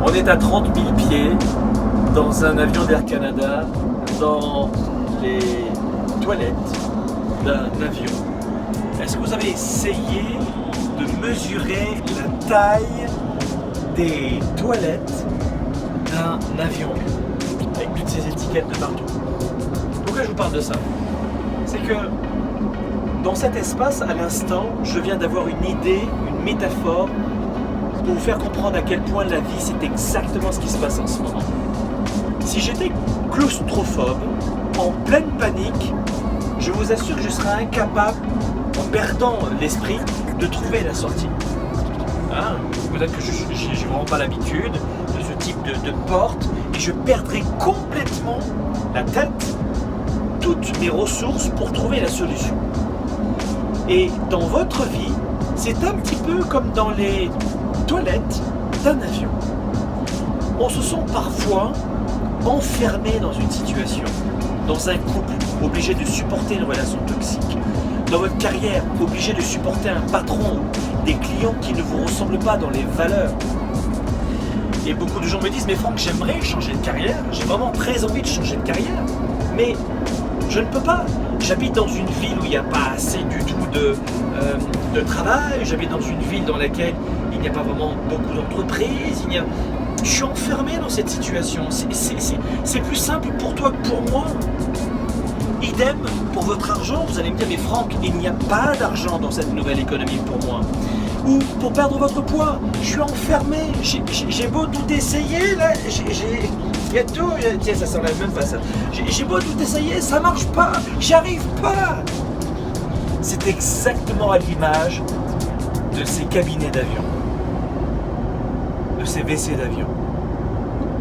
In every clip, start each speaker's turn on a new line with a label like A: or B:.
A: On est à 30 000 pieds dans un avion d'Air Canada, dans les toilettes d'un avion. Est-ce que vous avez essayé de mesurer la taille des toilettes d'un avion avec toutes ces étiquettes de partout? Pourquoi je vous parle de ça? C'est que dans cet espace, à l'instant, je viens d'avoir une idée, une métaphore pour vous faire comprendre à quel point la vie, c'est exactement ce qui se passe en ce moment. Si j'étais claustrophobe, en pleine panique, je vous assure que je serais incapable, en perdant l'esprit, de trouver la sortie. Hein? Peut-être que je n'ai vraiment pas l'habitude de ce type de porte, et je perdrais complètement la tête, toutes mes ressources pour trouver la solution. Et dans votre vie, c'est un petit peu comme dans les toilettes d'un avion. On se sent parfois enfermé dans une situation, dans un couple, obligé de supporter une relation toxique, dans votre carrière, obligé de supporter un patron, des clients qui ne vous ressemblent pas dans les valeurs. Et beaucoup de gens me disent, mais Franck, j'aimerais changer de carrière, j'ai vraiment très envie de changer de carrière, mais je ne peux pas. J'habite dans une ville où il n'y a pas assez du tout de travail, j'habite dans une ville dans laquelle il n'y a pas vraiment beaucoup d'entreprises, je suis enfermé dans cette situation. C'est plus simple pour toi que pour moi. Idem pour votre argent, vous allez me dire, mais Franck, il n'y a pas d'argent dans cette nouvelle économie pour moi. Ou pour perdre votre poids, je suis enfermé, j'ai beau tout essayer, là, il y a tout, tiens, ça s'enlève même pas ça. J'ai beau tout essayer, ça marche pas, j'y arrive pas. C'est exactement à l'image de ces cabinets d'avion, de ces WC d'avion.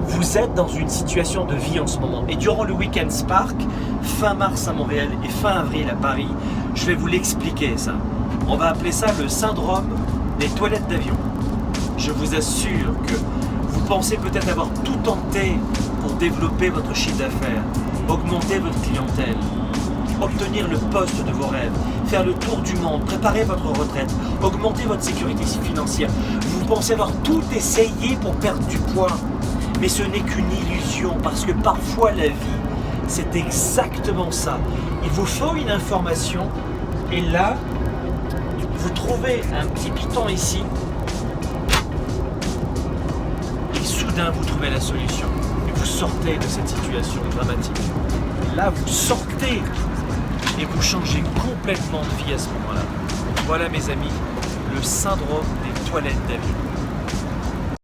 A: Vous êtes dans une situation de vie en ce moment. Et durant le Weekend Spark, fin mars à Montréal et fin avril à Paris, je vais vous l'expliquer ça. On va appeler ça le syndrome des toilettes d'avion. Je vous assure que vous pensez peut-être avoir tout tenté pour développer votre chiffre d'affaires, augmenter votre clientèle, obtenir le poste de vos rêves, faire le tour du monde, préparer votre retraite, augmenter votre sécurité financière. Vous pensez avoir tout essayé pour perdre du poids. Mais ce n'est qu'une illusion, parce que parfois la vie, c'est exactement ça. Il vous faut une information, et là, vous trouvez un petit piton ici, et soudain vous trouvez la solution. Et vous sortez de cette situation dramatique. Et là, vous sortez, et vous changez complètement de vie à ce moment-là. Voilà mes amis, le syndrome des toilettes d'avion.